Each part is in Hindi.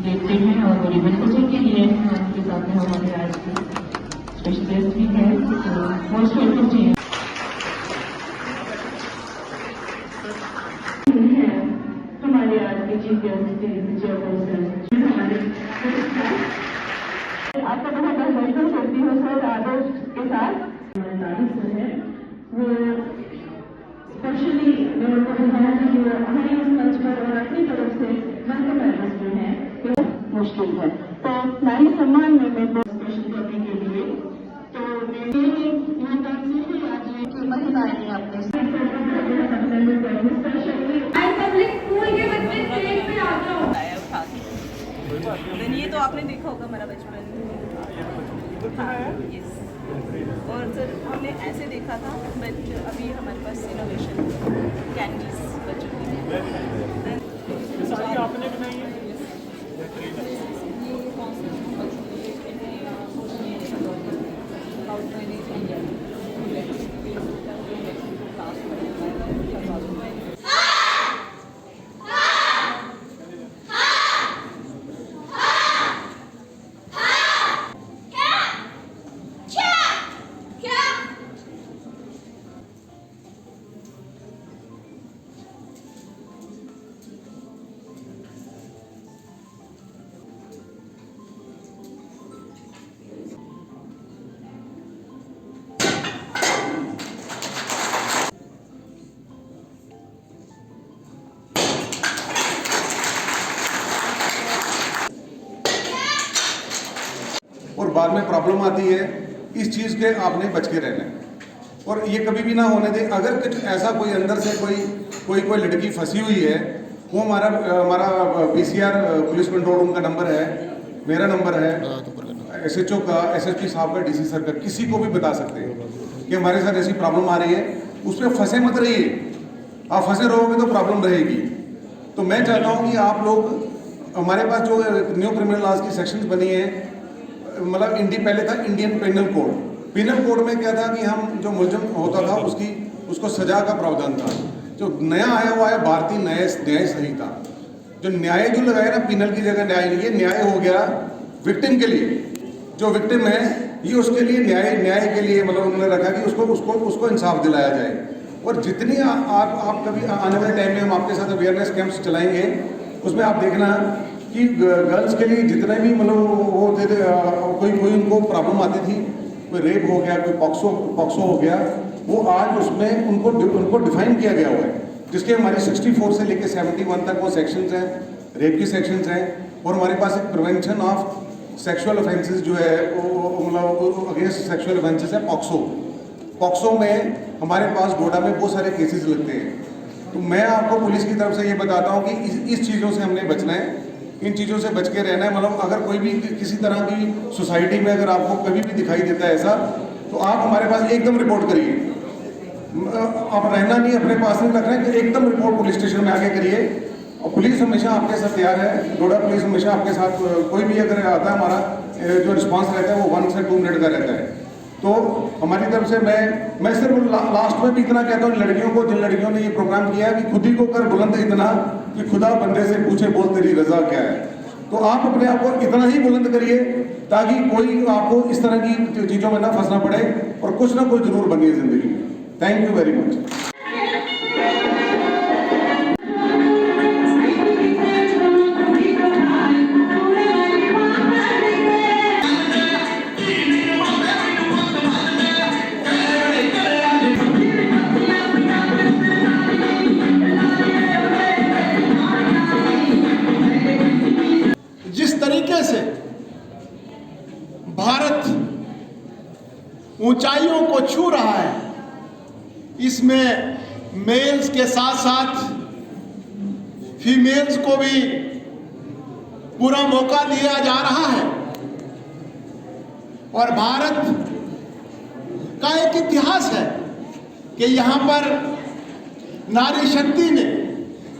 देखते हैं और बड़ी बच्चों के लिए आपके साथ में हमारे आज की स्पेशल गेस्ट भी है, तो मोस्ट वेलकम चाहिए हमारे आज के चीफ गेस्ट चेयरपर्सन। आपका बहुत वेलकम करती हूँ सर आदर्श के साथ। हमारे तारीफ है वो स्पेशली मैं उनको बताया कि हमारे इस मंच पर और अपनी तरफ से वेलकम एड्रेस जो है तो मुश्किल है, तो नारी सम्मान में मैं स्पेशल करने के लिए तो यहाँ तक से आज की महिलाएं अपने स्कूल के बच्चे स्टेज पे आ जाओ। ये तो आपने देखा होगा हमारा बचपन। यस, और सर हमने ऐसे देखा था, बट अभी हमारे पास इनोवेशन कैंडीज बच्चों की सारी आपने बनाई है। और बाद में प्रॉब्लम आती है, इस चीज़ के आपने बच के रहना है और ये कभी भी ना होने दे। अगर कुछ ऐसा कोई अंदर से कोई लड़की फंसी हुई है, वो हमारा PCR पुलिस कंट्रोल रूम का नंबर है, मेरा नंबर है, SHO का, SSP साहब का, DC सर का, किसी को भी बता सकते हैं कि हमारे साथ ऐसी प्रॉब्लम आ रही है। उस पर फंसे मत रहिए, आप फंसे रहोगे तो प्रॉब्लम रहेगी। तो मैं चाहता हूँ कि आप लोग, हमारे पास जो न्यू क्रिमिनल लॉज की सेक्शंस बनी है, मतलब पहले था इंडियन पेनल कोड में क्या था कि हम जो मुलजिम होता था उसको सजा का प्रावधान था। जो नया आया हुआ है भारतीय न्याय संहिता, जो न्याय जो लगाया ना, पिनल की जगह न्याय, ये न्याय हो गया विक्टिम के लिए। जो विक्टिम है ये उसके लिए न्याय के लिए मतलब उन्होंने रखा कि उसको इंसाफ दिलाया जाए। और जितनी आप कभी आने वाले टाइम में हम आपके साथ अवेयरनेस कैंप्स चलाएंगे, उसमें आप देखना कि गर्ल्स के लिए जितने भी मतलब वो होते थे, कोई उनको प्रॉब्लम आती थी, कोई रेप हो गया, कोई पॉक्सो हो गया, वो आज उसमें उनको डिफाइन किया गया हुआ है, जिसके हमारी 64 से लेकर 71 तक वो सेक्शंस हैं, रेप की सेक्शंस हैं। और हमारे पास एक प्रिवेंशन ऑफ सेक्सुअल ऑफेंसेस जो है वो मतलब अगेंस्ट सेक्सुअल ऑफेंसेस है पॉक्सो में हमारे पास गोडा में बहुत सारे केसेस लगते हैं। तो मैं आपको पुलिस की तरफ से ये बताता हूँ कि इस चीज़ों से हमने बचना है, इन चीज़ों से बच के रहना है। मतलब अगर कोई भी किसी तरह की सोसाइटी में अगर आपको कभी भी दिखाई देता है ऐसा, तो आप हमारे पास एकदम रिपोर्ट करिए। आप रहना नहीं अपने पास नहीं रखना है, एकदम रिपोर्ट पुलिस स्टेशन में आके करिए। और पुलिस हमेशा आपके साथ तैयार है, डोडा पुलिस हमेशा आपके साथ, कोई भी अगर आता है हमारा जो रिस्पांस रहता है वो 1 से 2 मिनट का रहता है। तो हमारी तरफ से मैं सिर्फ लास्ट में भी इतना कहता हूँ लड़कियों को, जिन लड़कियों ने ये प्रोग्राम किया है, कि खुद ही को कर बुलंद इतना कि खुदा बंदे से पूछे बोल तेरी रजा क्या है। तो आप अपने आप को इतना ही बुलंद करिए ताकि कोई आपको इस तरह की चीज़ों में ना फंसना पड़े और कुछ ना कुछ जरूर बनिए जिंदगी में। Thank you very much. इसमें मेल्स के साथ साथ फीमेल्स को भी पूरा मौका दिया जा रहा है। और भारत का एक इतिहास है कि यहाँ पर नारी शक्ति ने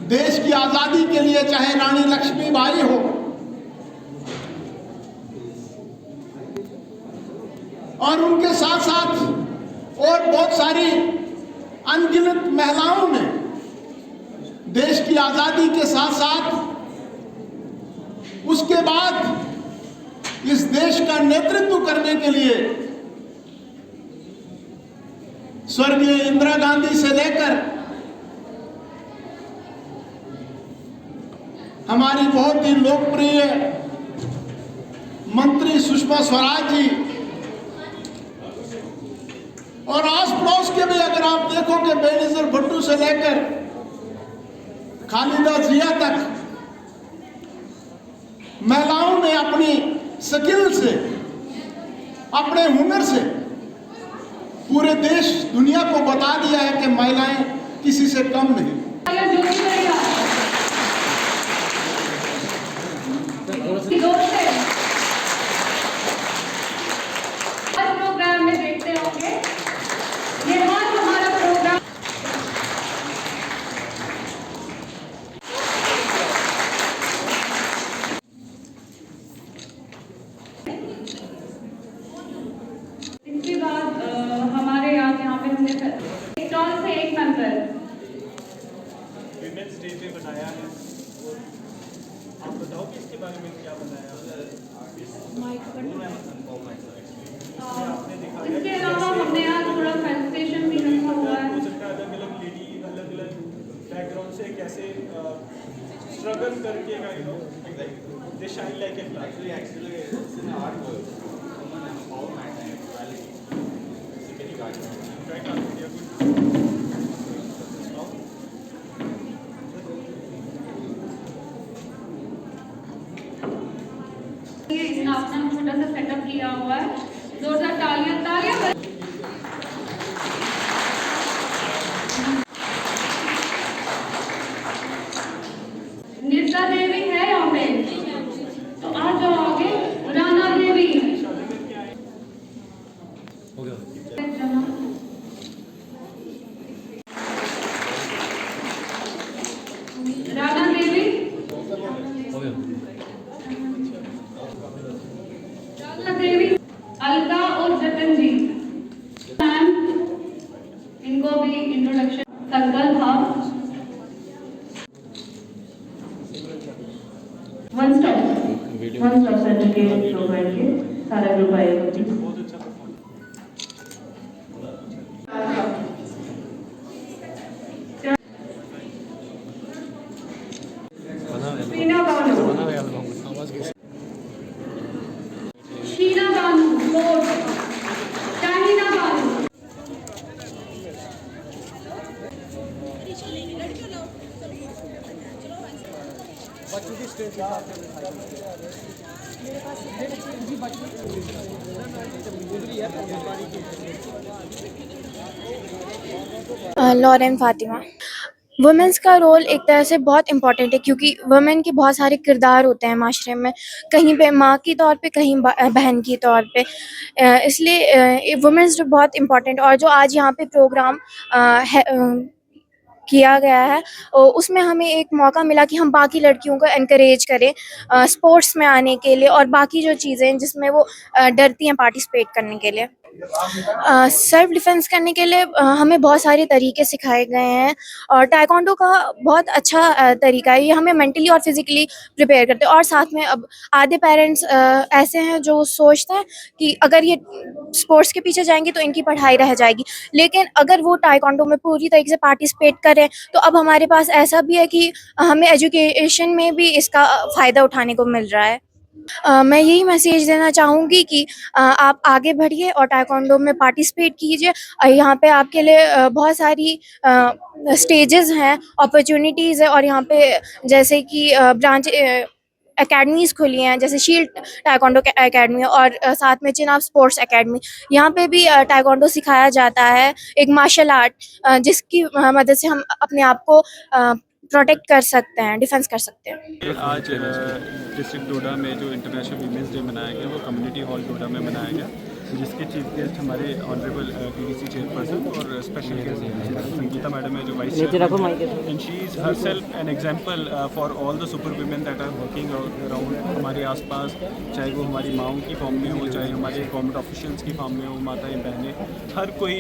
देश की आजादी के लिए, चाहे रानी लक्ष्मीबाई हो, और उनके साथ साथ और बहुत सारी अनगिनत महिलाओं ने देश की आजादी के साथ साथ उसके बाद इस देश का नेतृत्व करने के लिए स्वर्गीय इंदिरा गांधी से लेकर हमारी बहुत ही लोकप्रिय मंत्री सुषमा स्वराज जी, और आस पड़ोस के भी अगर आप देखोगे बेनजीर भुट्टो से लेकर खालिदा जिया तक, महिलाओं ने अपनी स्किल से, अपने हुनर से पूरे देश दुनिया को बता दिया है कि महिलाएं किसी से कम नहीं। प्रोग्राम में देखते होंगे, ये हमारा प्रोग्राम इसके बाद हमारे यहाँ पे हमने एक स्टॉल से एक मेंबर विमेंस डे पे बनाया है, और आप बताओ कि इसके बारे में क्या बताया आपने दिखाया। इसके अलावा हमने यहाँ थोड़ा फेस्टेशन भी रखा हुआ है। हो सकता है अलग अलग लेडी अलग अलग बैकग्राउंड से कैसे स्ट्रगल करके दे शाइन लाइक ए इसने अपना छोटा सा सेटअप किया हुआ है। जोरदार तालियां तालियां। निर्जा देवी है यहाँ पे, तो आ जाओ आगे। राणा देवी, राणा देवी, राणा देवी, अलका और जतन जी, इनको भी इंट्रोडक्शन। संकल्प भाव, वन स्टॉप सेंटर के प्रोवाइड के सारा ग्रुप आएगा। बहुत अच्छा परफॉर्म। शीना बानू, शीना बानू, कोट, शाहीना बानू, लॉरेन फातिमा। वुमेंस का रोल एक तरह से बहुत इम्पॉर्टेंट है, क्योंकि वुमेन के बहुत सारे किरदार होते हैं माशरे में, कहीं पे माँ की तौर पे, कहीं बहन की तौर पे। इसलिए वुमेंस बहुत इम्पॉर्टेंट। और जो आज यहाँ पे प्रोग्राम किया गया है, उसमें हमें एक मौका मिला कि हम बाकी लड़कियों को एनकरेज करें स्पोर्ट्स में आने के लिए, और बाकी जो चीज़ें हैं जिसमें वो डरती हैं पार्टिसिपेट करने के लिए। सेल्फ डिफेंस करने के लिए हमें बहुत सारे तरीके सिखाए गए हैं, और टाइकोंडो का बहुत अच्छा तरीका है। ये हमें मेंटली और फिज़िकली प्रिपेयर करते हैं। और साथ में अब आधे पेरेंट्स ऐसे हैं जो सोचते हैं कि अगर ये स्पोर्ट्स के पीछे जाएंगे तो इनकी पढ़ाई रह जाएगी, लेकिन अगर वो टाइकोंडो में पूरी तरीके से पार्टिसिपेट करें तो अब हमारे पास ऐसा भी है कि हमें एजुकेशन में भी इसका फ़ायदा उठाने को मिल रहा है। मैं यही मैसेज देना चाहूँगी कि आप आगे बढ़िए और टाइकोंडो में पार्टिसिपेट कीजिए। यहाँ पे आपके लिए बहुत सारी स्टेजेस हैं, अपॉर्चुनिटीज़ है, और यहाँ पे जैसे कि ब्रांच एकेडमीज़ खुली हैं, जैसे शील्ड टाइकोंडो एकेडमी और साथ में चिनाब स्पोर्ट्स एकेडमी। यहाँ पे भी टाइकोंडो सिखाया जाता है, एक मार्शल आर्ट जिसकी मदद से हम अपने आप को प्रोटेक्ट कर सकते हैं, डिफेंस कर सकते हैं। आज डिस्ट्रिक्ट डोडा में जो इंटरनेशनल वीमेंस डे मनाया गया वो कम्युनिटी हॉल डोडा में मनाया गया, जिसके चीफ गेस्ट हमारे ऑनरेबल PDC चेयरपर्सन और स्पेशल गेस्ट संगीता मैडम है जो vice chairperson, and she is herself an example for all the super women that are working around हमारे आसपास, चाहे वो हमारी माओं की फॉर्म में हो, चाहे हमारे गवर्नमेंट ऑफिशियल्स की फॉर्म में हो, माताएं बहनें, हर कोई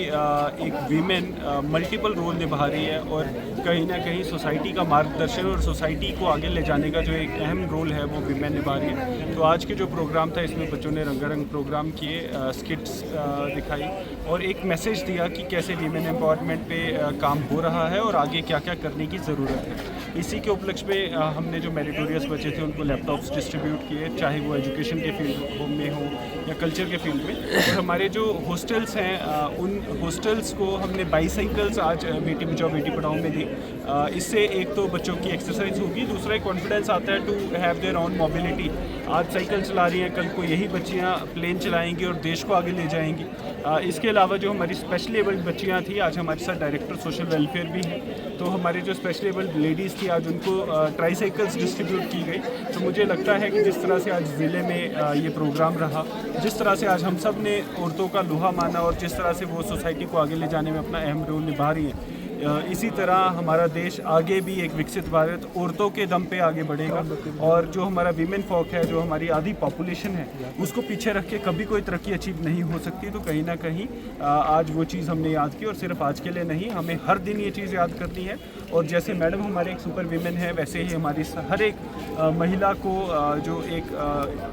एक वीमेन मल्टीपल रोल निभा रही है और कहीं ना कहीं सोसाइटी का मार्गदर्शन और सोसाइटी को आगे ले जाने का जो एक अहम रोल है वो वीमेन निभा रही है। तो आज के जो प्रोग्राम था इसमें बच्चों ने रंगारंग प्रोग्राम किए, स्किट्स दिखाई और एक मैसेज दिया कि कैसे वीमेन एम्पावरमेंट पे काम हो रहा है और आगे क्या क्या करने की ज़रूरत है। इसी के उपलक्ष्य में हमने जो मेरिटोरियस बच्चे थे उनको लैपटॉप्स डिस्ट्रीब्यूट किए, चाहे वो एजुकेशन के फील्ड में हो या कल्चर के फील्ड में। और हमारे जो हॉस्टल्स हैं उन हॉस्टल्स को हमने बाईसाइकिल्स आज बेटी बचाओ बेटी पढ़ाओ में दी। इससे एक तो बच्चों की एक्सरसाइज होगी, दूसरा एक कॉन्फिडेंस आता है to have their own mobility. आज साइकिल चला रही हैं, कल को यही बच्चियाँ प्लेन चलाएंगी और देश को आगे ले जाएंगी। इसके अलावा जो हमारी स्पेशली एबल्ड बच्चियाँ थी, आज हमारे साथ डायरेक्टर सोशल वेलफेयर भी हैं, तो हमारी जो स्पेशली एबल्ड लेडीज़ थी आज उनको ट्राईसाइकिल्स डिस्ट्रीब्यूट की गई। तो मुझे लगता है कि जिस तरह से आज ज़िले में ये प्रोग्राम रहा, जिस तरह से आज हम सब ने औरतों का लोहा माना और जिस तरह से वो सोसाइटी को आगे ले जाने में अपना अहम रोल निभा रही हैं, इसी तरह हमारा देश आगे भी एक विकसित भारत औरतों के दम पे आगे बढ़ेगा। और जो हमारा वीमेन फॉक है, जो हमारी आधी पॉपुलेशन है, उसको पीछे रख के कभी कोई तरक्की अचीव नहीं हो सकती। तो कहीं ना कहीं आज वो चीज़ हमने याद की और सिर्फ आज के लिए नहीं, हमें हर दिन ये चीज़ याद करनी है। और जैसे मैडम हमारे एक सुपर वीमेन है, वैसे ही हमारी हर एक महिला को जो एक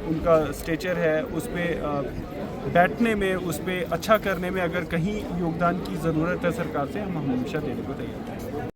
उनका स्टेचर है उस पर बैठने में, उस पर अच्छा करने में अगर कहीं योगदान की ज़रूरत है सरकार से, हम हमेशा देने को तैयार हैं।